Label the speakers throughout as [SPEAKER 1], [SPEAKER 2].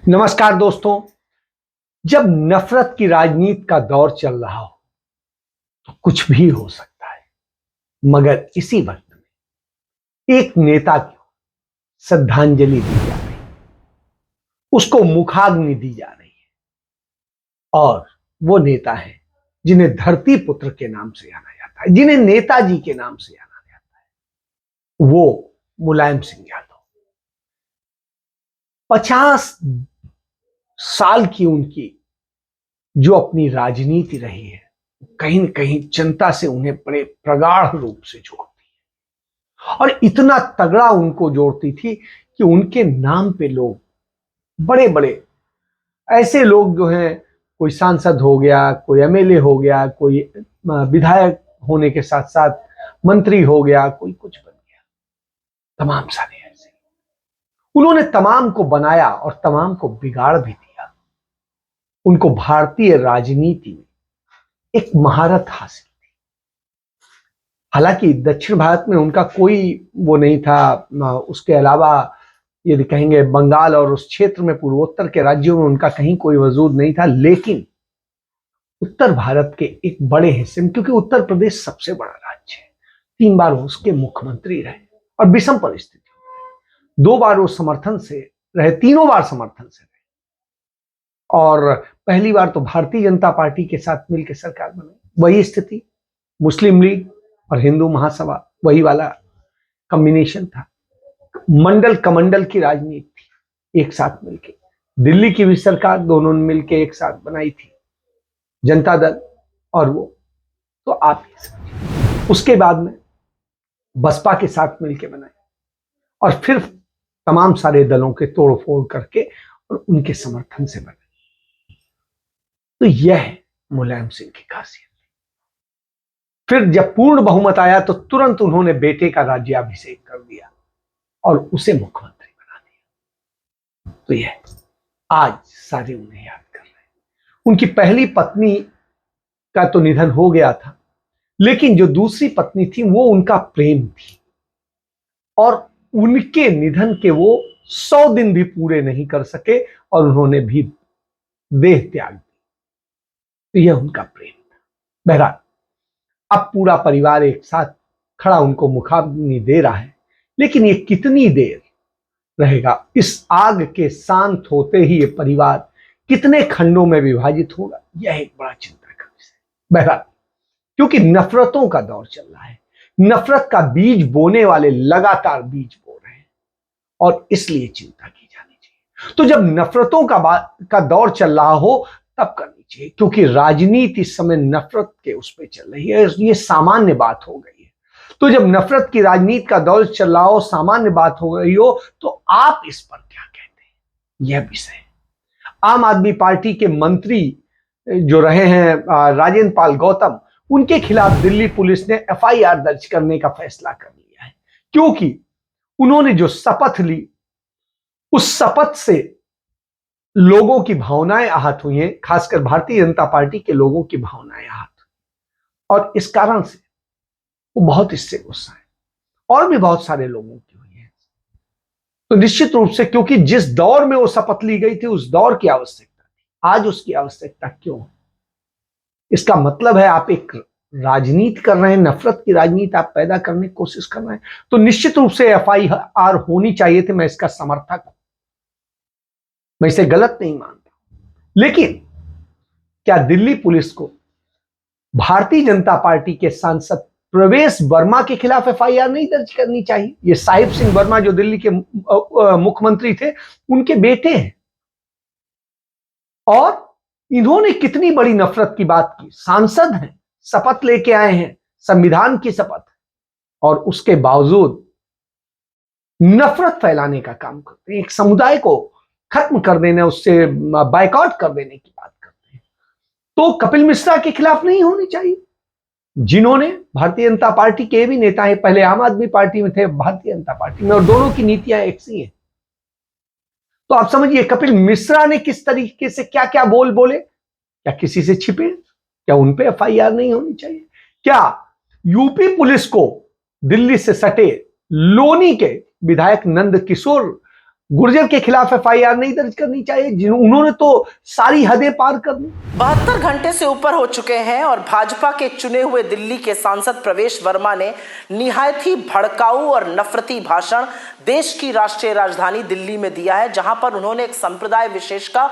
[SPEAKER 1] नमस्कार दोस्तों। जब नफरत की राजनीति का दौर चल रहा हो तो कुछ भी हो सकता है, मगर इसी वक्त में एक नेता को श्रद्धांजलि दी जा रही है, उसको मुखाग्नि दी जा रही है और वो नेता है जिन्हें धरती पुत्र के नाम से जाना जाता है, जिन्हें नेताजी के नाम से जाना जाता है। वो मुलायम सिंह यादव। 50 साल की उनकी जो अपनी राजनीति रही है, कहीं न कहीं जनता से उन्हें बड़े प्रगाढ़ रूप से जोड़ती है और इतना तगड़ा उनको जोड़ती थी कि उनके नाम पे लोग बड़े बड़े ऐसे लोग जो हैं, कोई सांसद हो गया, कोई एमएलए हो गया, कोई विधायक होने के साथ साथ मंत्री हो गया, कोई कुछ बन गया, तमाम सारे ऐसे उन्होंने तमाम को बनाया और तमाम को बिगाड़ भी दिया। उनको भारतीय राजनीति में एक महारत हासिल थी। हालांकि दक्षिण भारत में उनका कोई वो नहीं था, उसके अलावा यदि कहेंगे बंगाल और उस क्षेत्र में पूर्वोत्तर के राज्यों में उनका कहीं कोई वजूद नहीं था, लेकिन उत्तर भारत के एक बड़े हिस्से में, क्योंकि उत्तर प्रदेश सबसे बड़ा राज्य है, 3 बार उसके मुख्यमंत्री रहे और विषम परिस्थिति, 2 बार वो समर्थन से रहे, तीनों बार समर्थन से रहे और पहली बार तो भारतीय जनता पार्टी के साथ मिलकर सरकार बनी। वही स्थिति मुस्लिम लीग और हिंदू महासभा, वही वाला कॉम्बिनेशन था। मंडल कमंडल की राजनीति थी, एक साथ मिलके दिल्ली की भी सरकार दोनों ने मिलकर एक साथ बनाई थी, जनता दल और वो। तो आप ये समझिए, उसके बाद में बसपा के साथ मिलकर बनाए और फिर तमाम सारे दलों के तोड़ फोड़ करके और उनके समर्थन से बने। तो यह है मुलायम सिंह की खासियत। फिर जब पूर्ण बहुमत आया तो तुरंत उन्होंने बेटे का राज्याभिषेक कर दिया और उसे मुख्यमंत्री बना दिया। तो यह आज सारे उन्हें याद कर रहे हैं। उनकी पहली पत्नी का तो निधन हो गया था, लेकिन जो दूसरी पत्नी थी वो उनका प्रेम थी और उनके निधन के वो 100 दिन भी पूरे नहीं कर सके और उन्होंने भी देह त्याग दी। तो यह उनका प्रेम था। बहरहाल अब पूरा परिवार एक साथ खड़ा उनको मुखाग्नि दे रहा है, लेकिन ये कितनी देर रहेगा? इस आग के शांत होते ही ये परिवार कितने खंडों में विभाजित होगा, यह एक बड़ा चिंता का विषय। बहरहाल क्योंकि नफरतों का दौर चल रहा है, नफरत का बीज बोने वाले लगातार बीज बो रहे हैं और इसलिए चिंता की जानी चाहिए। तो जब नफरतों का दौर चल रहा हो तब करनी चाहिए, क्योंकि राजनीति इस समय नफरत के उस पर चल रही है, ये सामान्य बात हो गई है। तो जब नफरत की राजनीति का दौर चल रहा हो, सामान्य बात हो गई हो, तो आप इस पर क्या कहते हैं, यह विषय है। आम आदमी पार्टी के मंत्री जो रहे हैं राजेंद्र पाल गौतम, उनके खिलाफ दिल्ली पुलिस ने एफआईआर दर्ज करने का फैसला कर लिया है, क्योंकि उन्होंने जो शपथ ली उस शपथ से लोगों की भावनाएं आहत हुई हैं, खासकर भारतीय जनता पार्टी के लोगों की भावनाएं आहत और इस कारण से वो बहुत इससे गुस्सा है और भी बहुत सारे लोगों की हुई है। तो निश्चित रूप से, क्योंकि जिस दौर में वो शपथ ली गई थी उस दौर की आवश्यकता थी, आज उसकी आवश्यकता क्यों? इसका मतलब है आप एक राजनीति कर रहे हैं, नफरत की राजनीति आप पैदा करने की कोशिश कर रहे हैं, तो निश्चित रूप से एफआईआर होनी चाहिए थी। मैं इसका समर्थक हूं, मैं इसे गलत नहीं मानता, लेकिन क्या दिल्ली पुलिस को भारतीय जनता पार्टी के सांसद प्रवेश वर्मा के खिलाफ एफआईआर नहीं दर्ज करनी चाहिए? ये साहिब सिंह वर्मा जो दिल्ली के मुख्यमंत्री थे, उनके बेटे हैं और इन्होंने कितनी बड़ी नफरत की बात की। सांसद हैं, शपथ लेके आए हैं, संविधान की शपथ, और उसके बावजूद नफरत फैलाने का काम करते हैं, एक समुदाय को खत्म कर देने, उससे बायकॉट कर देने की बात करते हैं। तो कपिल मिश्रा के खिलाफ नहीं होनी चाहिए, जिन्होंने भारतीय जनता पार्टी के भी नेता हैं, पहले आम आदमी पार्टी में थे, भारतीय जनता पार्टी में, और दोनों की नीतियां एक सी हैं। तो आप समझिए कपिल मिश्रा ने किस तरीके से क्या क्या बोले, क्या किसी से छिपे? क्या उन पे एफआईआर नहीं होनी चाहिए? क्या यूपी पुलिस को दिल्ली से सटे लोनी के विधायक नंद किशोर गुर्जर के खिलाफ एफआईआर नहीं दर्ज करनी चाहिए? उन्होंने तो सारी हदें पार कर दी।
[SPEAKER 2] 72 घंटे से ऊपर हो चुके हैं और भाजपा के चुने हुए दिल्ली के सांसद प्रवेश वर्मा ने निहायत ही भड़काऊ और नफरती भाषण देश की राष्ट्रीय राजधानी दिल्ली में दिया है, जहां पर उन्होंने एक संप्रदाय विशेष का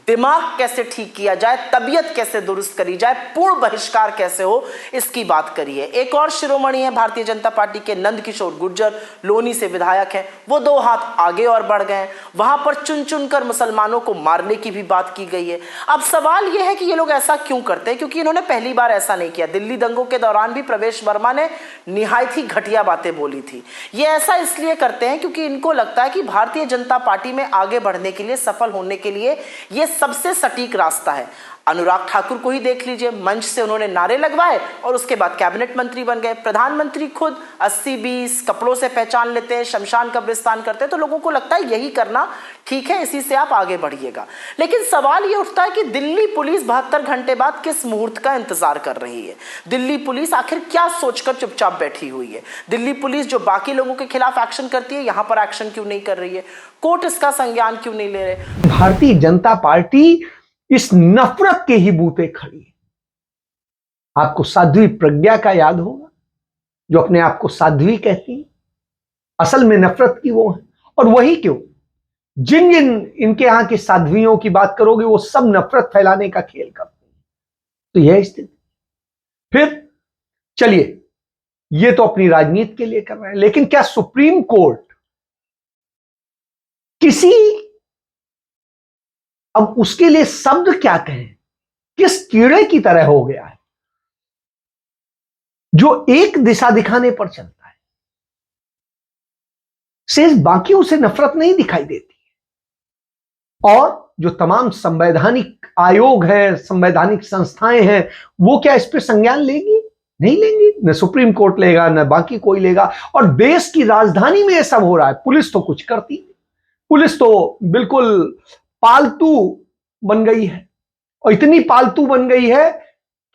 [SPEAKER 2] दिमाग कैसे ठीक किया जाए, तबीयत कैसे दुरुस्त करी जाए, पूर्ण बहिष्कार कैसे हो, इसकी बात करी है। एक और शिरोमणि है भारतीय जनता पार्टी के, नंदकिशोर गुर्जर, लोनी से विधायक हैं, वो 2 हाथ आगे और बढ़ गए हैं। वहां पर चुन चुनकर मुसलमानों को मारने की भी बात की गई है। अब सवाल यह है कि ये लोग ऐसा क्यों करते हैं, क्योंकि इन्होंने पहली बार ऐसा नहीं किया। दिल्ली दंगों के दौरान भी प्रवेश वर्मा ने निहायत ही घटिया बातें बोली थी। ये ऐसा इसलिए करते हैं क्योंकि इनको लगता है कि भारतीय जनता पार्टी में आगे बढ़ने के लिए, सफल होने के लिए ये सबसे सटीक रास्ता है। अनुराग ठाकुर को ही देख लीजिए, मंच से उन्होंने नारे लगवाए और उसके बाद कैबिनेट मंत्री बन गए। प्रधानमंत्री खुद 80-20 कपड़ों से पहचान लेते हैं, शमशान कब्रिस्तान करते हैं, तो लोगों को लगता है यही करना ठीक है, इसी से आप आगे बढ़िएगा। लेकिन सवाल यह उठता है कि दिल्ली पुलिस 72 घंटे बाद किस मुहूर्त का इंतजार कर रही है? दिल्ली पुलिस आखिर क्या सोचकर चुपचाप बैठी हुई है? दिल्ली पुलिस जो बाकी लोगों के खिलाफ एक्शन करती है, यहां पर एक्शन क्यों नहीं कर रही है? कोर्ट इसका संज्ञान क्यों नहीं ले रहे?
[SPEAKER 1] भारतीय जनता पार्टी इस नफरत के ही बूते खड़ी है। आपको साध्वी प्रज्ञा का याद होगा, जो अपने आप को साध्वी कहती है, असल में नफरत की वो है। और वही क्यों, जिन जिन इनके यहां की साध्वियों की बात करोगे, वो सब नफरत फैलाने का खेल करते हैं। तो यह स्थिति। फिर चलिए, ये तो अपनी राजनीति के लिए कर रहे हैं, लेकिन क्या सुप्रीम कोर्ट किसी, अब उसके लिए शब्द क्या कहें, किस कीड़े की तरह हो गया है जो एक दिशा दिखाने पर चलता है, शेष बाकी उसे नफरत नहीं दिखाई देती है। और जो तमाम संवैधानिक आयोग हैं, संवैधानिक संस्थाएं हैं, वो क्या इस पर संज्ञान लेंगी? नहीं लेंगी। न सुप्रीम कोर्ट लेगा, न बाकी कोई लेगा। और देश की राजधानी में यह सब हो रहा है, पुलिस तो कुछ करती नहीं। पुलिस तो बिल्कुल पालतू बन गई है, और इतनी पालतू बन गई है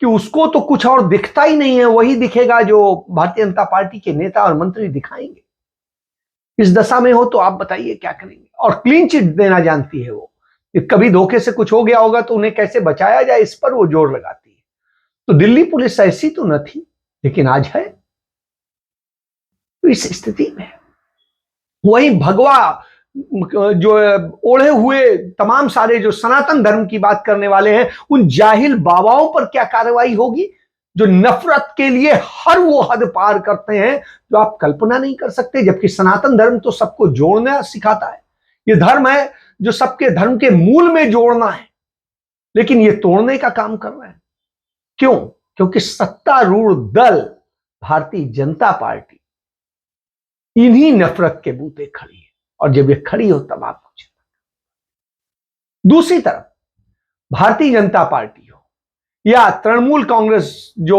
[SPEAKER 1] कि उसको तो कुछ और दिखता ही नहीं है, वही दिखेगा जो भारतीय जनता पार्टी के नेता और मंत्री दिखाएंगे। इस दशा में हो तो आप बताइए क्या करेंगे? और क्लीन चिट देना जानती है वो, कभी धोखे से कुछ हो गया होगा तो उन्हें कैसे बचाया जाए, इस पर वो जोर लगाती है। तो दिल्ली पुलिस ऐसी तो न थी, लेकिन आज है। तो इस स्थिति में वही भगवा जो ओढ़े हुए तमाम सारे जो सनातन धर्म की बात करने वाले हैं, उन जाहिल बाबाओं पर क्या कार्रवाई होगी, जो नफरत के लिए हर वो हद पार करते हैं जो आप कल्पना नहीं कर सकते। जबकि सनातन धर्म तो सबको जोड़ना सिखाता है। ये धर्म है जो सबके धर्म के मूल में जोड़ना है, लेकिन ये तोड़ने का काम कर रहे हैं। क्यों? क्योंकि सत्तारूढ़ दल भारतीय जनता पार्टी इन्हीं नफरत के बूते खड़ी है, और जब ये खड़ी हो तब आप कुछ। दूसरी तरफ भारतीय जनता पार्टी हो या तृणमूल कांग्रेस जो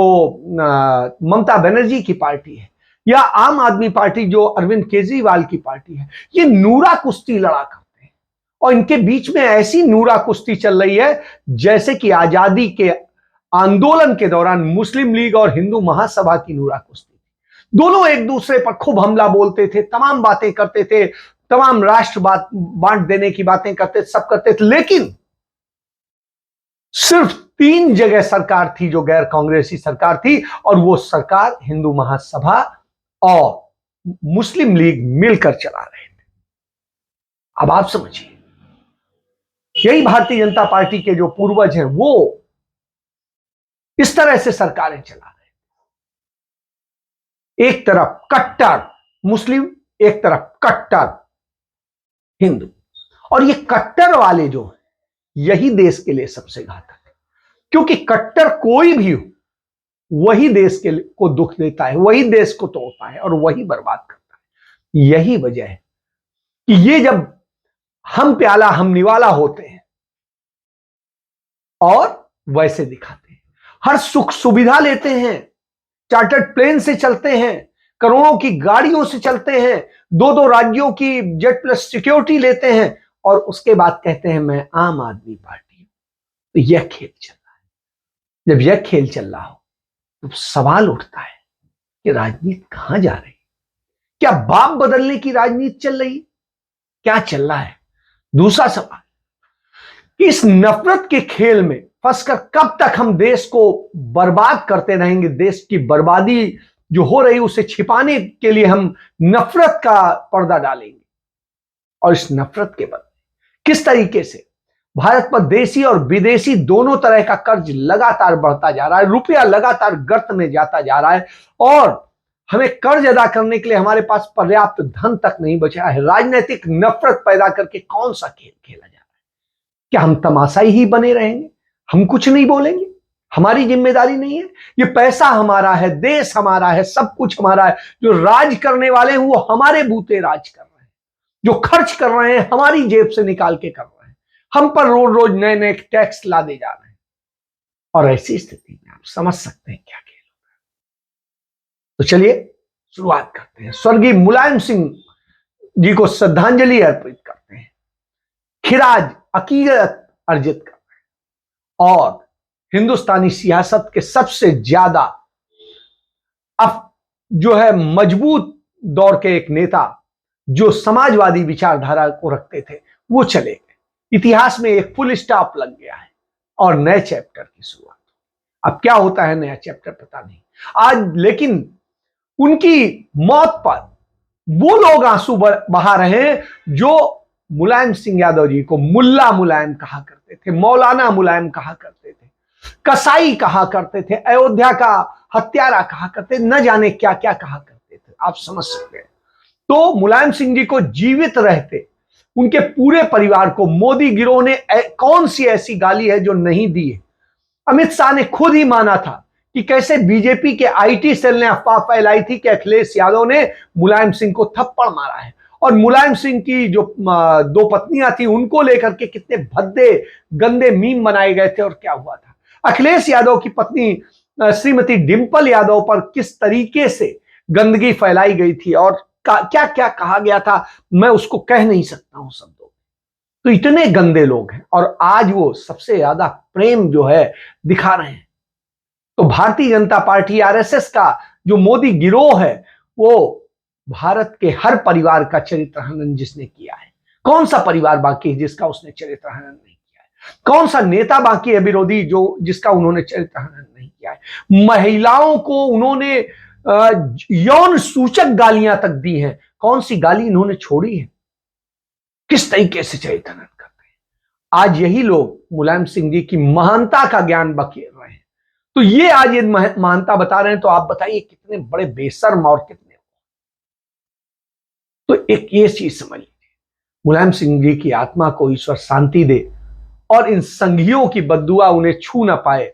[SPEAKER 1] ममता बनर्जी की पार्टी है, या आम आदमी पार्टी जो अरविंद केजरीवाल की पार्टी है, ये नूरा कुश्ती लड़ा करते हैं। और इनके बीच में ऐसी नूरा कुश्ती चल रही है जैसे कि आजादी के आंदोलन के दौरान मुस्लिम लीग और हिंदू महासभा की नूरा कुश्ती। दोनों एक दूसरे पर खूब हमला बोलते थे, तमाम बातें करते थे, तमाम राष्ट्र बांट देने की बातें करते, सब करते थे। लेकिन सिर्फ 3 जगह सरकार थी जो गैर कांग्रेसी सरकार थी, और वो सरकार हिंदू महासभा और मुस्लिम लीग मिलकर चला रहे थे। अब आप समझिए, यही भारतीय जनता पार्टी के जो पूर्वज हैं, वो इस तरह से सरकारें चला रहे थे। एक तरफ कट्टर मुस्लिम, एक तरफ कट्टर हिंदू। और ये कट्टर वाले जो हैं, यही देश के लिए सबसे घातक है, क्योंकि कट्टर कोई भी हो, वही देश को दुख देता है, वही देश को तोड़ता है और वही बर्बाद करता है। यही वजह है कि ये जब हम प्याला हम निवाला होते हैं और वैसे दिखाते हैं, हर सुख सुविधा लेते हैं, चार्टर्ड प्लेन से चलते हैं, करोड़ों की गाड़ियों से चलते हैं, 2-2 राज्यों की जेट प्लस सिक्योरिटी लेते हैं, और उसके बाद कहते हैं मैं आम आदमी पार्टी हूं। तो यह खेल चल रहा है। जब यह खेल चल रहा हो तो सवाल उठता है कि राजनीति कहां जा रही? क्या बाप बदलने की राजनीति चल रही? क्या चल रहा है? दूसरा सवाल, इस नफरत के खेल में फंसकर कब तक हम देश को बर्बाद करते रहेंगे? देश की बर्बादी जो हो रही उसे छिपाने के लिए हम नफरत का पर्दा डालेंगे, और इस नफरत के बदले किस तरीके से भारत पर देशी और विदेशी दोनों तरह का कर्ज लगातार बढ़ता जा रहा है, रुपया लगातार गर्त में जाता जा रहा है, और हमें कर्ज अदा करने के लिए हमारे पास पर्याप्त धन तक नहीं बचा है। राजनीतिक नफरत पैदा करके कौन सा खेल खेला जा रहा है? क्या हम तमाशाई ही बने रहेंगे? हम कुछ नहीं बोलेंगे? हमारी जिम्मेदारी नहीं है? ये पैसा हमारा है, देश हमारा है, सब कुछ हमारा है। जो राज करने वाले हैं वो हमारे बूते राज कर रहे हैं, जो खर्च कर रहे हैं हमारी जेब से निकाल के कर रहे हैं, हम पर रोज रोज नए नए टैक्स लादे जा रहे हैं। और ऐसी स्थिति में आप समझ सकते हैं क्या खेल होगा। तो चलिए शुरुआत करते हैं। स्वर्गीय मुलायम सिंह जी को श्रद्धांजलि अर्पित करते हैं, खिराज अकीदत अर्जित करते हैं, और हिंदुस्तानी सियासत के सबसे ज्यादा अब जो है मजबूत दौर के एक नेता जो समाजवादी विचारधारा को रखते थे वो चले गए। इतिहास में एक फुल स्टॉप लग गया है और नए चैप्टर की शुरुआत। अब क्या होता है नया चैप्टर पता नहीं आज, लेकिन उनकी मौत पर वो लोग आंसू बहा रहे हैं जो मुलायम सिंह यादव जी को मुल्ला मुलायम कहा करते थे, मौलाना मुलायम कहा करते थे, कसाई कहा करते थे, अयोध्या का हत्यारा कहा करते, न जाने क्या क्या कहा करते थे। आप समझ सकते हैं। तो मुलायम सिंह जी को जीवित रहते उनके पूरे परिवार को मोदी गिरोह ने कौन सी ऐसी गाली है जो नहीं दी है? अमित शाह ने खुद ही माना था कि कैसे बीजेपी के आईटी सेल ने अफवाह फैलाई थी कि अखिलेश यादव ने मुलायम सिंह को थप्पड़ मारा है, और मुलायम सिंह की जो दो पत्नियां थी उनको लेकर के कितने भद्दे गंदे मीम बनाए गए थे। और क्या हुआ था, अखिलेश यादव की पत्नी श्रीमती डिंपल यादव पर किस तरीके से गंदगी फैलाई गई थी और क्या क्या कहा गया था, मैं उसको कह नहीं सकता हूं शब्दों। तो इतने गंदे लोग हैं और आज वो सबसे ज्यादा प्रेम जो है दिखा रहे हैं। तो भारतीय जनता पार्टी आरएसएस का जो मोदी गिरोह है वो भारत के हर परिवार का चरित्र हनन जिसने किया है। कौन सा परिवार बाकी है जिसका उसने चरित्र हनन नहीं किया है? कौन सा नेता बाकी है विरोधी जो जिसका उन्होंने चरित्र हनन नहीं किया है? महिलाओं को उन्होंने यौन सूचक गालियां तक दी हैं, कौन सी गाली इन्होंने छोड़ी है? किस तरीके से चरित्र हनन करते हैं? आज यही लोग मुलायम सिंह जी की महानता का ज्ञान बखेर रहे हैं। तो ये आज ये महानता बता रहे हैं, तो आप बताइए कितने बड़े बेशर्म और कितने। तो एक ये चीज समझ लीजिए, मुलायम सिंह जी की आत्मा को ईश्वर शांति दे और इन संघियों की बद्दुआ उन्हें छू ना पाए,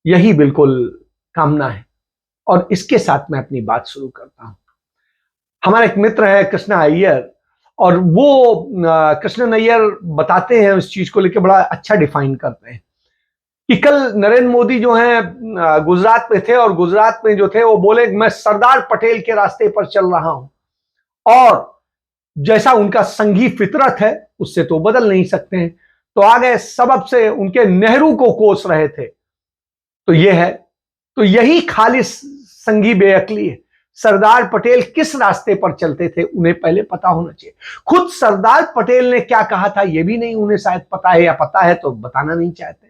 [SPEAKER 1] यही बिल्कुल कामना है। और इसके साथ मैं अपनी बात शुरू करता हूं। हमारा एक मित्र है कृष्णा अय्यर, और वो कृष्णन अय्यर बताते हैं इस चीज को लेकर बड़ा अच्छा डिफाइन करते हैं कि कल नरेंद्र मोदी जो हैं गुजरात में थे, और गुजरात में जो थे वो बोले मैं सरदार पटेल के रास्ते पर चल रहा हूं, और जैसा उनका संघी फितरत है उससे तो बदल नहीं सकते हैं। तो आ गए सबब से उनके नेहरू को कोस रहे थे। तो ये है, तो यही खालिस संघी बेअक्ली है। सरदार पटेल किस रास्ते पर चलते थे उन्हें पहले पता होना चाहिए। खुद सरदार पटेल ने क्या कहा था ये भी नहीं उन्हें शायद पता है, या पता है तो बताना नहीं चाहते।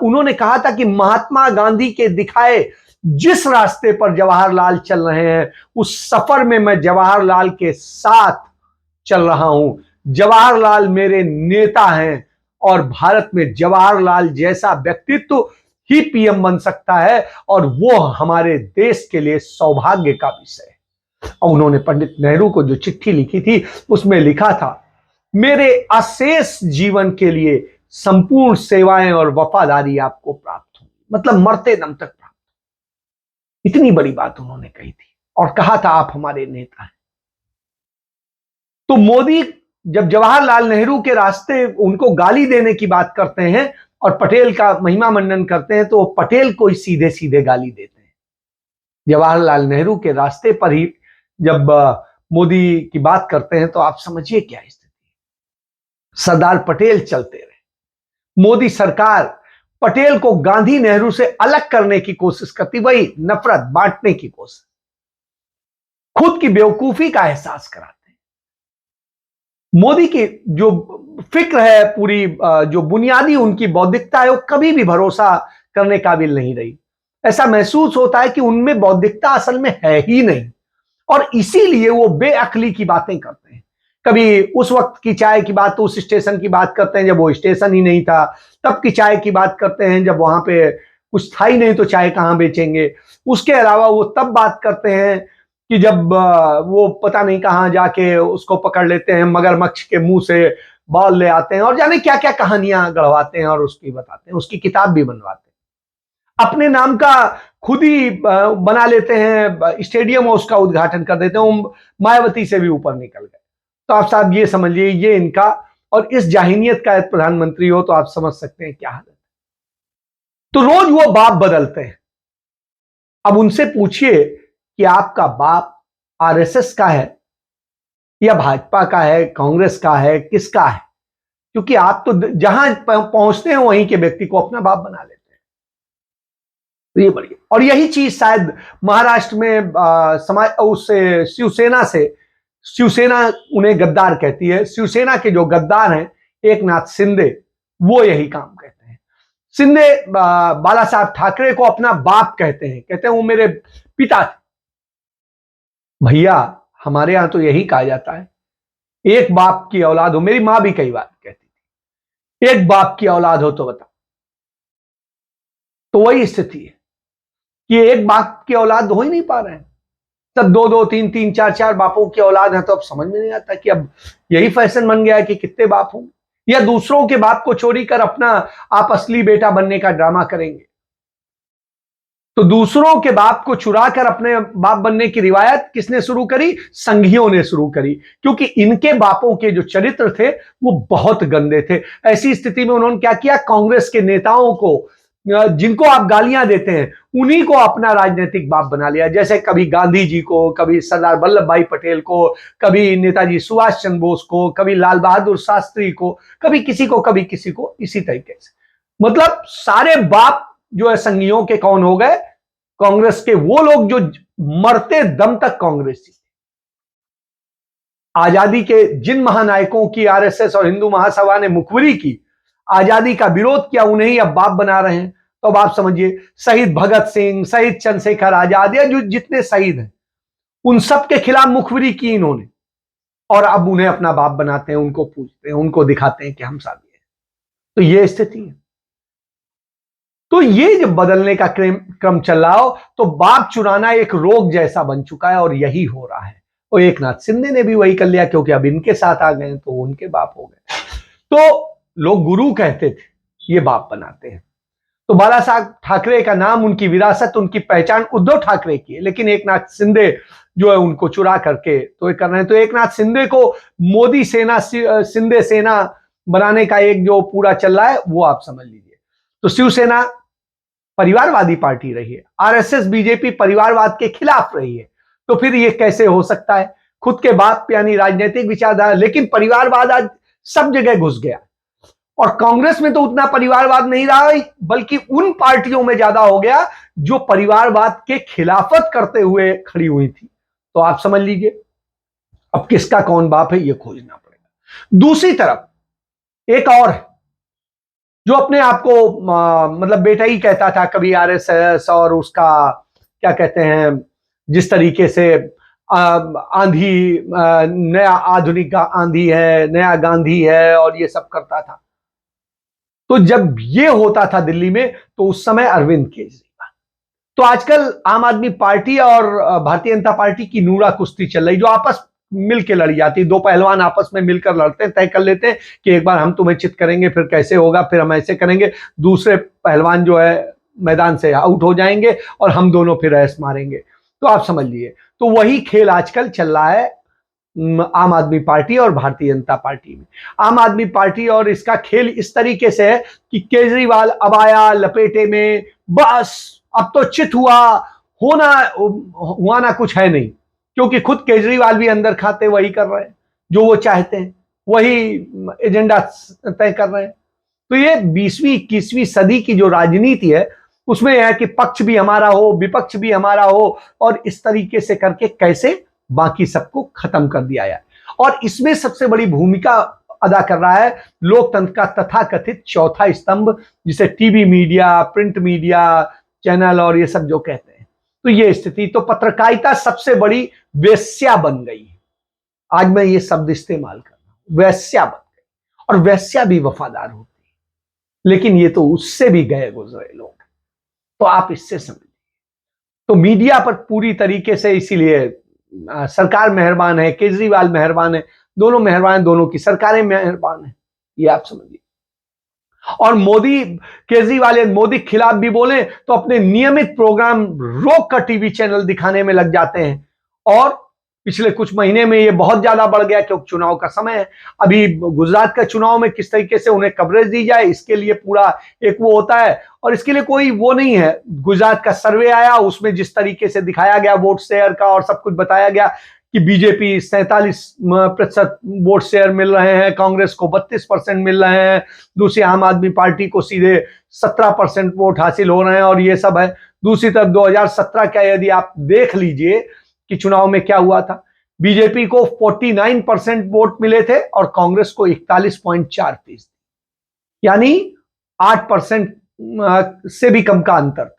[SPEAKER 1] उन्होंने कहा था कि महात्मा गांधी के दिखाए जिस रास्ते पर जवाहरलाल चल रहे हैं उस सफर में मैं जवाहरलाल के साथ चल रहा हूं। जवाहरलाल मेरे नेता हैं, और भारत में जवाहरलाल जैसा व्यक्तित्व ही पीएम बन सकता है, और वो हमारे देश के लिए सौभाग्य का विषय है। और उन्होंने पंडित नेहरू को जो चिट्ठी लिखी थी उसमें लिखा था, मेरे अशेष जीवन के लिए संपूर्ण सेवाएं और वफादारी आपको प्राप्त होगी, मतलब मरते दम तक प्राप्त। इतनी बड़ी बात उन्होंने कही थी, और कहा था आप हमारे नेता हैं। तो मोदी जब जवाहरलाल नेहरू के रास्ते उनको गाली देने की बात करते हैं और पटेल का महिमा मंडन करते हैं, तो वो पटेल को ही सीधे सीधे गाली देते हैं। जवाहरलाल नेहरू के रास्ते पर ही जब मोदी की बात करते हैं तो आप समझिए क्या स्थिति है। सरदार पटेल चलते रहे, मोदी सरकार पटेल को गांधी नेहरू से अलग करने की कोशिश करती, वही नफरत बांटने की कोशिश, खुद की बेवकूफी का एहसास कराते हैं। मोदी की जो फिक्र है पूरी, जो बुनियादी उनकी बौद्धिकता है, वो कभी भी भरोसा करने काबिल नहीं रही। ऐसा महसूस होता है कि उनमें बौद्धिकता असल में है ही नहीं, और इसीलिए वो बेअक्ली की बातें करते हैं। कभी उस वक्त की चाय की बात, तो उस स्टेशन की बात करते हैं जब वो स्टेशन ही नहीं था, तब की चाय की बात करते हैं जब वहां पे कुछ था ही नहीं तो चाय कहां बेचेंगे। उसके अलावा वो तब बात करते हैं कि जब वो पता नहीं कहां जाके उसको पकड़ लेते हैं, मगरमच्छ के मुंह से बॉल ले आते हैं, और जाने क्या क्या कहानियां गढ़वाते हैं और उसकी बताते हैं, उसकी किताब भी बनवाते हैं। अपने नाम का खुद ही बना लेते हैं स्टेडियम और उसका उद्घाटन कर देते हैं। वो मायावती से भी ऊपर निकल गए। तो आप साहब ये समझिए, ये इनका, और इस जाहिनियत का एक प्रधानमंत्री हो तो आप समझ सकते हैं क्या हालत है। तो रोज वो बाप बदलते हैं। अब उनसे पूछिए कि आपका बाप आरएसएस का है या भाजपा का है, कांग्रेस का है, किसका है? क्योंकि आप तो जहां पहुंचते हैं वहीं के व्यक्ति को अपना बाप बना लेते हैं। तो ये बढ़िया, और यही चीज शायद महाराष्ट्र में समाज उससे शिवसेना उन्हें गद्दार कहती है। शिवसेना के जो गद्दार हैं एकनाथ शिंदे, वो यही काम कहते हैं। शिंदे बाला साहब ठाकरे को अपना बाप कहते हैं, कहते हैं वो मेरे पिता थे। भैया हमारे यहां तो यही कहा जाता है, एक बाप की औलाद हो। मेरी मां भी कई बार कहती थी, एक बाप की औलाद हो तो बता। तो वही स्थिति है कि एक बाप की औलाद हो ही नहीं पा रहे हैं, तब दो दो तीन तीन चार चार बापों की औलाद है। तो अब समझ में नहीं आता कि अब यही फैशन बन गया है कि कितने बाप होंगे, या दूसरों के बाप को चोरी कर अपना आप असली बेटा बनने का ड्रामा करेंगे। तो दूसरों के बाप को चुरा कर अपने बाप बनने की रिवायत किसने शुरू करी? संघियों ने शुरू करी, क्योंकि इनके बापों के जो चरित्र थे वो बहुत गंदे थे। ऐसी स्थिति में उन्होंने क्या किया? कांग्रेस के नेताओं को, जिनको आप गालियां देते हैं, उन्हीं को अपना राजनीतिक बाप बना लिया। जैसे कभी गांधी जी को, कभी सरदार वल्लभ भाई पटेल को, कभी नेताजी सुभाष चंद्र बोस को, कभी लाल बहादुर शास्त्री को, कभी किसी को, कभी किसी को, इसी तरीके से। मतलब सारे बाप जो है संघियों के कौन हो गए? कांग्रेस के वो लोग जो मरते दम तक कांग्रेसी। आजादी के जिन महानायकों की आरएसएस और हिंदू महासभा ने मुखबिरी की, आजादी का विरोध किया, उन्हें ही अब बाप बना रहे हैं। तो अब आप समझिए, शहीद भगत सिंह, शहीद चंद्रशेखर आजाद, या जो जितने शहीद हैं, उन सब के खिलाफ मुखबिरी की इन्होंने, और अब उन्हें अपना बाप बनाते हैं, उनको पूछते हैं, उनको दिखाते हैं कि हम साथी हैं। तो ये स्थिति है। तो ये जब बदलने का क्रम चल रहा हो, तो बाप चुराना एक रोग जैसा बन चुका है, और यही हो रहा है। और एकनाथ शिंदे ने भी वही कर लिया, क्योंकि अब इनके साथ आ गए तो उनके बाप हो गए। तो लोग गुरु कहते थे, ये बाप बनाते हैं। तो बाला साहब ठाकरे का नाम, उनकी विरासत, उनकी पहचान उद्धव ठाकरे की है, लेकिन एकनाथ शिंदे जो है उनको चुरा करके तो ये कर रहे हैं। तो एकनाथ शिंदे को मोदी सेना, शिंदे सेना बनाने का एक जो पूरा चल रहा है, वो आप समझ लीजिए। तो शिवसेना परिवारवादी पार्टी रही है, आरएसएस बीजेपी परिवारवाद के खिलाफ रही है। तो फिर ये कैसे हो सकता है? खुद के बाप यानी राजनीतिक विचारधारा, लेकिन परिवारवाद आज सब जगह घुस गया। और कांग्रेस में तो उतना परिवारवाद नहीं रहा, बल्कि उन पार्टियों में ज्यादा हो गया जो परिवारवाद के खिलाफत करते हुए खड़ी हुई थी। तो आप समझ लीजिए अब किसका कौन बाप है, ये खोजना पड़ेगा। दूसरी तरफ एक और है जो अपने आप को मतलब बेटा ही कहता था, कभी आरएसएस, और उसका क्या कहते हैं, जिस तरीके से आंधी, नया आधुनिक आंधी है, नया गांधी है, और ये सब करता था। तो जब ये होता था दिल्ली में, तो उस समय अरविंद केजरीवाल। तो आजकल आम आदमी पार्टी और भारतीय जनता पार्टी की नूरा कुश्ती चल रही, जो आपस मिलकर लड़ी जाती। दो पहलवान आपस में मिलकर लड़ते हैं, तय कर लेते हैं कि एक बार हम तुम्हें चित करेंगे, फिर कैसे होगा, फिर हम ऐसे करेंगे, दूसरे पहलवान जो है मैदान से आउट हो जाएंगे, और हम दोनों फिर ऐस मारेंगे। तो आप समझ लीजिए, तो वही खेल आजकल चल रहा है आम आदमी पार्टी और भारतीय जनता पार्टी में। आम आदमी पार्टी और इसका खेल इस तरीके से है कि केजरीवाल अब आया लपेटे में, बस अब तो चित हुआ, हुआ ना कुछ है नहीं, क्योंकि खुद केजरीवाल भी अंदर खाते वही कर रहे हैं जो वो चाहते हैं, वही एजेंडा तय कर रहे हैं। तो ये 20वीं 21वीं सदी की जो राजनीति है, उसमें यह है कि पक्ष भी हमारा हो, विपक्ष भी हमारा हो, और इस तरीके से करके कैसे बाकी सबको खत्म कर दिया जाए। और इसमें सबसे बड़ी भूमिका अदा कर रहा है लोकतंत्र का तथाकथित चौथा स्तंभ, जिसे TV media, print media, channel और ये सब जो कहते हैं। तो ये स्थिति, तो पत्रकारिता सबसे बड़ी वेश्या बन गई है। आज मैं ये शब्द इस्तेमाल कर रहा हूं, वेश्या बन गई। और वेश्या भी वफादार होती है, लेकिन ये तो उससे भी गए गुजरे लोग। तो आप इससे समझिए, तो मीडिया पर पूरी तरीके से, इसीलिए सरकार मेहरबान है, केजरीवाल मेहरबान है, दोनों मेहरबान, दोनों की सरकारें मेहरबान है, ये आप समझिए। और मोदी, केजरीवाल या मोदी के खिलाफ भी बोले तो अपने नियमित प्रोग्राम रोक कर टीवी चैनल दिखाने में लग जाते हैं। और पिछले कुछ महीने में ये बहुत ज्यादा बढ़ गया क्योंकि चुनाव का समय है। अभी गुजरात का चुनाव में किस तरीके से उन्हें कवरेज दी जाए, इसके लिए पूरा एक वो होता है, और इसके लिए कोई वो नहीं है। गुजरात का सर्वे आया, उसमें जिस तरीके से दिखाया गया वोट शेयर का और सब कुछ बताया गया कि बीजेपी 47% वोट शेयर मिल रहे हैं, कांग्रेस को 32% मिल रहे हैं, दूसरी आम आदमी पार्टी को सीधे 17% वोट हासिल हो रहे हैं, और ये सब है। दूसरी तरफ 2017 का यदि आप देख लीजिए कि चुनाव में क्या हुआ था, बीजेपी को 49% वोट मिले थे और कांग्रेस को 41.4%, यानी 8% से भी कम का अंतर था।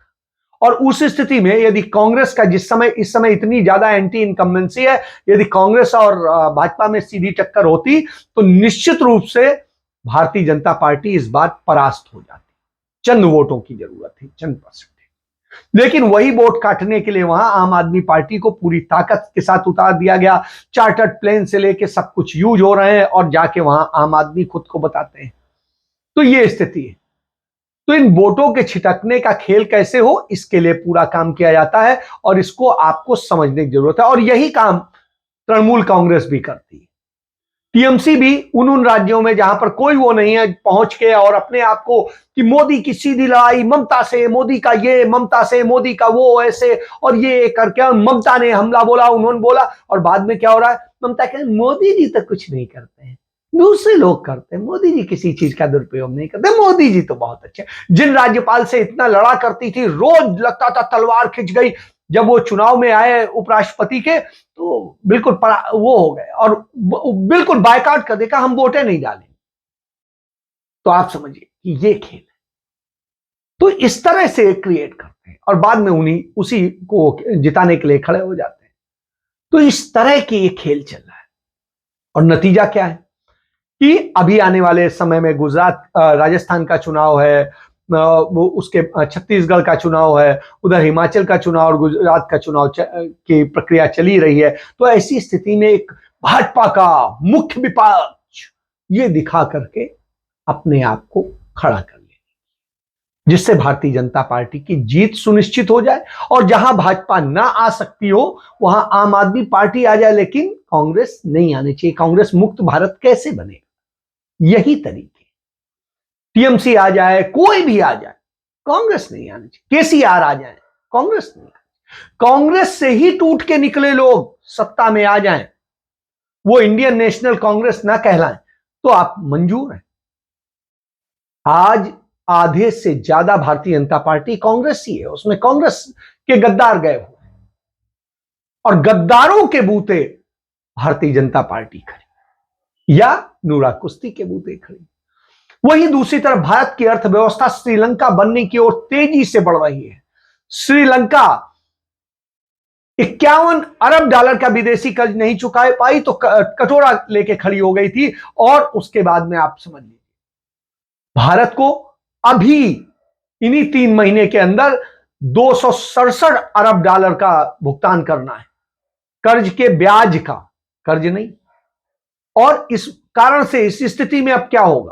[SPEAKER 1] और उस स्थिति में यदि कांग्रेस का इस समय इतनी ज्यादा एंटी इनकम्बेंसी है, यदि कांग्रेस और भाजपा में सीधी टक्कर होती तो निश्चित रूप से भारतीय जनता पार्टी इस बार परास्त हो जाती। चंद वोटों की जरूरत थी, चंद परसेंट, लेकिन वही वोट काटने के लिए वहां आम आदमी पार्टी को पूरी ताकत के साथ उतार दिया गया। चार्टर्ड प्लेन से लेके सब कुछ यूज हो रहे हैं और जाके वहां आम आदमी खुद को बताते हैं। तो ये स्थिति है। तो इन वोटों के छिटकने का खेल कैसे हो, इसके लिए पूरा काम किया जाता है और इसको आपको समझने की जरूरत है। और यही काम तृणमूल कांग्रेस भी करती है। टीएमसी भी उन राज्यों में जहां पर कोई वो नहीं है, पहुंच के और अपने आप को कि मोदी की सीधी लड़ाई, ममता से मोदी का ये, ममता से मोदी का वो, ऐसे और ये करके, और ममता ने हमला बोला, उन्होंने बोला, और बाद में क्या हो रहा है, ममता कहते मोदी जी तो कुछ नहीं करते हैं, दूसरे लोग करते हैं, मोदी जी किसी चीज का दुरुपयोग नहीं करते, मोदी जी तो बहुत अच्छे। जिन राज्यपाल से इतना लड़ा करती थी, रोज लगता था तलवार खिंच गई, जब वो चुनाव में आए उपराष्ट्रपति के तो बिल्कुल वो हो गए और बिल्कुल बायकॉट कर देखा, हम वोटें नहीं डालेंगे। तो आप समझिए कि ये खेल है। तो इस तरह से क्रिएट करते हैं और बाद में उसी को जिताने के लिए खड़े हो जाते हैं। तो इस तरह की ये खेल चल रहा है और नतीजा क्या है कि अभी आने वाले समय में गुजरात, राजस्थान का चुनाव है, वो उसके छत्तीसगढ़ का चुनाव है, उधर हिमाचल का चुनाव और गुजरात का चुनाव की प्रक्रिया चली रही है। तो ऐसी स्थिति में एक भाजपा का मुख्य विपक्ष ये दिखा करके अपने आप को खड़ा कर ले, जिससे भारतीय जनता पार्टी की जीत सुनिश्चित हो जाए और जहां भाजपा ना आ सकती हो वहां आम आदमी पार्टी आ जाए, लेकिन कांग्रेस नहीं आनी चाहिए। कांग्रेस मुक्त भारत कैसे बनेगा, यही तरीके। टीएमसी आ जाए, कोई भी आ जाए, कांग्रेस नहीं आनी चाहिए। केसीआर आ जाए, कांग्रेस नहीं आनी। कांग्रेस से ही टूट के निकले लोग सत्ता में आ जाएं, वो इंडियन नेशनल कांग्रेस ना कहलाएं, तो आप मंजूर हैं। आज आधे से ज्यादा भारतीय जनता पार्टी कांग्रेस ही है, उसमें कांग्रेस के गद्दार गए हुए हैं और गद्दारों के बूते भारतीय जनता पार्टी खड़ी या नूरा कुश्ती के बूते खड़ी। वहीं दूसरी तरफ भारत की अर्थव्यवस्था श्रीलंका बनने की ओर तेजी से बढ़ रही है। श्रीलंका 51 अरब डॉलर का विदेशी कर्ज नहीं चुका पाई तो कटोरा लेके खड़ी हो गई थी। और उसके बाद में आप समझ लीजिए भारत को अभी इन्हीं 3 महीने के अंदर 267 अरब डॉलर का भुगतान करना है, कर्ज के ब्याज का, कर्ज नहीं। और इस कारण से इस स्थिति में अब क्या होगा,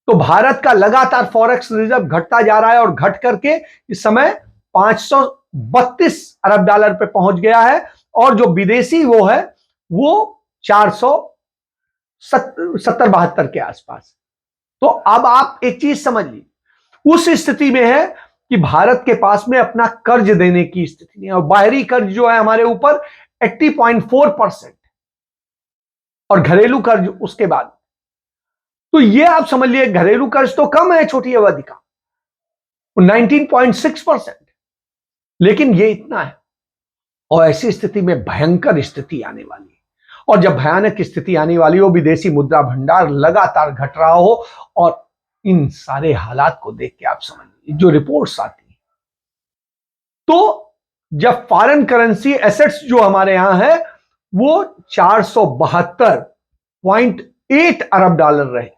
[SPEAKER 1] तो भारत का लगातार फॉरेक्स रिजर्व घटता जा रहा है और घट करके इस समय 532 अरब डॉलर पे पहुंच गया है और जो विदेशी वो है वो 470-72 के आसपास। तो अब आप एक चीज समझ लीजिए, उस स्थिति में है कि भारत के पास में अपना कर्ज देने की स्थिति नहीं है और बाहरी कर्ज जो है हमारे ऊपर 80.4% और घरेलू कर्ज उसके बाद। तो ये आप समझ लिए घरेलू कर्ज तो कम है छोटी अवधि का, 19.6%, लेकिन ये इतना है। और ऐसी स्थिति में भयंकर स्थिति आने वाली है और जब भयानक स्थिति आने वाली हो, विदेशी मुद्रा भंडार लगातार घट रहा हो, और इन सारे हालात को देख के आप समझ लीजिए जो रिपोर्ट्स आती है, तो जब फॉरेन करेंसी एसेट्स जो हमारे यहां है वो 472.8 अरब डॉलर रहे,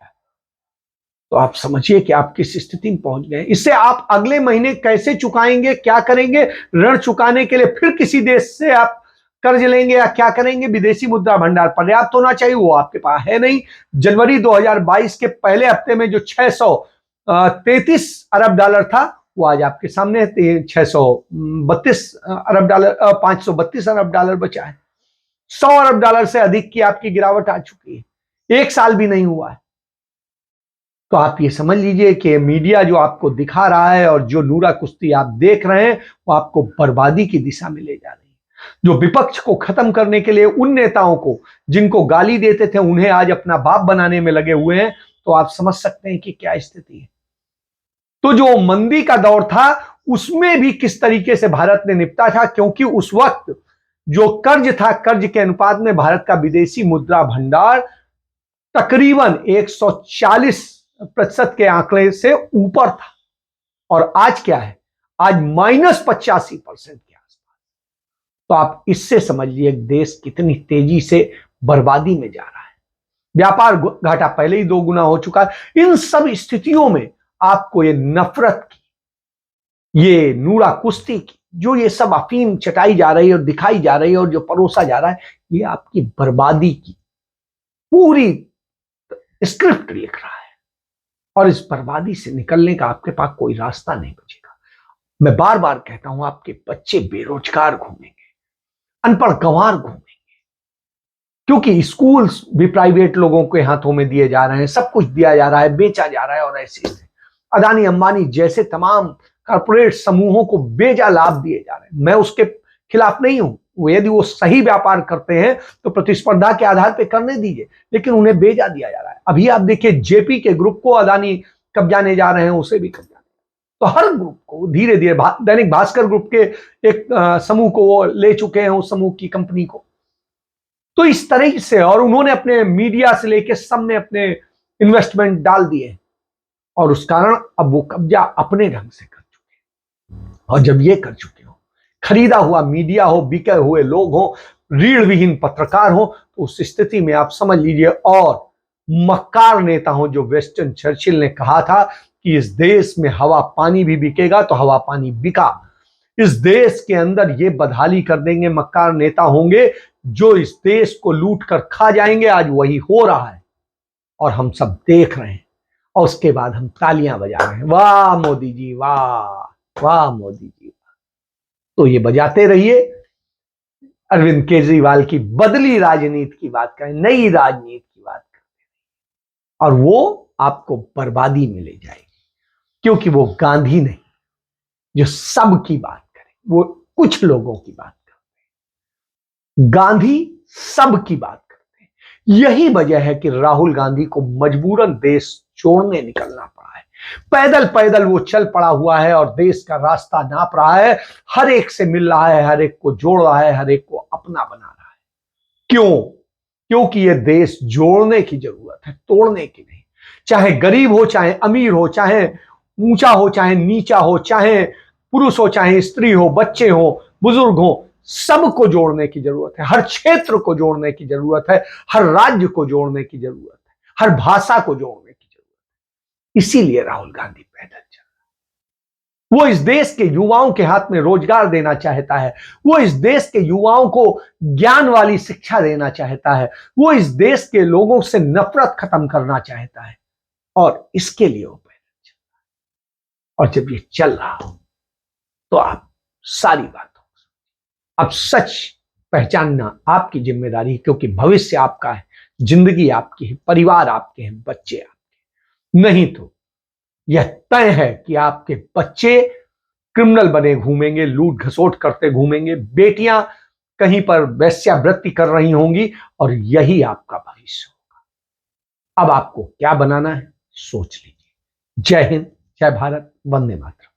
[SPEAKER 1] तो आप समझिए कि आप किस स्थिति में पहुंच गए। इससे आप अगले महीने कैसे चुकाएंगे, क्या करेंगे, ऋण चुकाने के लिए फिर किसी देश से आप कर्ज लेंगे या क्या करेंगे। विदेशी मुद्रा भंडार पर्याप्त होना चाहिए, वो आपके पास है नहीं। जनवरी 2022 के पहले हफ्ते में जो 633 अरब डॉलर था, वो आज आपके सामने 632 अरब डॉलर, 532 अरब डॉलर बचा है। 100 अरब डॉलर से अधिक की आपकी गिरावट आ चुकी है, एक साल भी नहीं हुआ है। तो आप ये समझ लीजिए कि मीडिया जो आपको दिखा रहा है और जो नूरा कुश्ती आप देख रहे हैं, वो आपको बर्बादी की दिशा में ले जा रही है। जो विपक्ष को खत्म करने के लिए उन नेताओं को जिनको गाली देते थे, उन्हें आज अपना बाप बनाने में लगे हुए हैं, तो आप समझ सकते हैं कि क्या स्थिति है। तो जो मंदी का दौर था उसमें भी किस तरीके से भारत ने निपटा था, क्योंकि उस वक्त जो कर्ज था, कर्ज के अनुपात में भारत का विदेशी मुद्रा भंडार तकरीबन 140% के आंकड़े से ऊपर था। और आज क्या है, आज -85% के आसपास। तो आप इससे समझ लीजिए देश कितनी तेजी से बर्बादी में जा रहा है। व्यापार घाटा पहले ही 2 गुना हो चुका है। इन सब स्थितियों में आपको ये नफरत की, ये नूरा कुश्ती की, जो ये सब अफीम चटाई जा रही है और दिखाई जा रही है और जो परोसा जा रहा है, ये आपकी बर्बादी की पूरी स्क्रिप्ट लिख रहा है। और इस बर्बादी से निकलने का आपके पास कोई रास्ता नहीं बचेगा। मैं बार बार कहता हूं, आपके बच्चे बेरोजगार घूमेंगे, अनपढ़ गंवार घूमेंगे, क्योंकि स्कूल्स भी प्राइवेट लोगों के हाथों में दिए जा रहे हैं, सब कुछ दिया जा रहा है, बेचा जा रहा है। और ऐसे अदानी अंबानी जैसे तमाम कॉर्पोरेट समूहों को बेजा लाभ दिए जा रहे हैं। मैं उसके खिलाफ नहीं हूं, यदि वो सही व्यापार करते हैं तो प्रतिस्पर्धा के आधार पर करने दीजिए, लेकिन उन्हें बेजा दिया जा रहा है। अभी आप देखिए जेपी के ग्रुप को अदानी कब्जाने जा रहे हैं, उसे भी कब्जाने। तो हर ग्रुप को धीरे धीरे, दैनिक भास्कर ग्रुप के एक समूह को वो ले चुके हैं, उस समूह की कंपनी को। तो इस तरह से, और उन्होंने अपने मीडिया से लेकर सब में अपने इन्वेस्टमेंट डाल दिए, और उस कारण अब वो कब्जा अपने ढंग से कर चुके हैं। और जब ये कर चुके हो, खरीदा हुआ मीडिया हो, बिके हुए लोग हो, रीढ़ विहीन पत्रकार हो, तो उस स्थिति में आप समझ लीजिए, और मक्कार नेता हो जो वेस्टन चर्चिल ने कहा था कि इस देश में हवा पानी भी बिकेगा, तो हवा पानी बिका। इस देश के अंदर ये बदहाली कर देंगे मक्कार नेता होंगे जो इस देश को लूट कर खा जाएंगे। आज वही हो रहा है और हम सब देख रहे हैं, और उसके बाद हम तालियां बजा रहे हैं, वाह मोदी जी, वाह वाह मोदी जी। तो ये बजाते रहिए। अरविंद केजरीवाल की बदली राजनीति की बात करें, नई राजनीति की बात करें, और वो आपको बर्बादी में ले जाएगी, क्योंकि वो गांधी नहीं जो सब की बात करे, वो कुछ लोगों की बात करते हैं। गांधी सब की बात करते हैं। यही वजह है कि राहुल गांधी को मजबूरन देश छोड़ने निकलना पड़ा है। पैदल पैदल वो चल पड़ा हुआ है और देश का रास्ता नाप रहा है, हर एक से मिल रहा है, हर एक को जोड़ रहा है, हर एक को अपना बना रहा है। क्यों? क्योंकि ये देश जोड़ने की जरूरत है, तोड़ने की नहीं। चाहे गरीब हो, चाहे अमीर हो, चाहे ऊंचा हो, चाहे नीचा हो, चाहे पुरुष हो, चाहे स्त्री हो, बच्चे हो, बुजुर्ग हो, सबको जोड़ने की जरूरत है। हर क्षेत्र को जोड़ने की जरूरत है, हर राज्य को जोड़ने की जरूरत है, हर भाषा को जोड़ने की जरूरत है। इसीलिए राहुल गांधी पैदल चल रहा है। वो इस देश के युवाओं के हाथ में रोजगार देना चाहता है, वो इस देश के युवाओं को ज्ञान वाली शिक्षा देना चाहता है, वो इस देश के लोगों से नफरत खत्म करना चाहता है, और इसके लिए वो पैदल चल रहा है। और जब ये चल रहा हो तो आप सारी बातों, अब सच पहचानना आपकी जिम्मेदारी है, क्योंकि भविष्य आपका है, जिंदगी आपकी है, परिवार आपके हैं, बच्चे आपके। नहीं तो यह तय है कि आपके बच्चे क्रिमिनल बने घूमेंगे, लूट घसोट करते घूमेंगे, बेटियां कहीं पर वेश्यावृत्ति कर रही होंगी, और यही आपका भविष्य होगा। अब आपको क्या बनाना है, सोच लीजिए। जय हिंद, जय भारत, वंदे मातरम।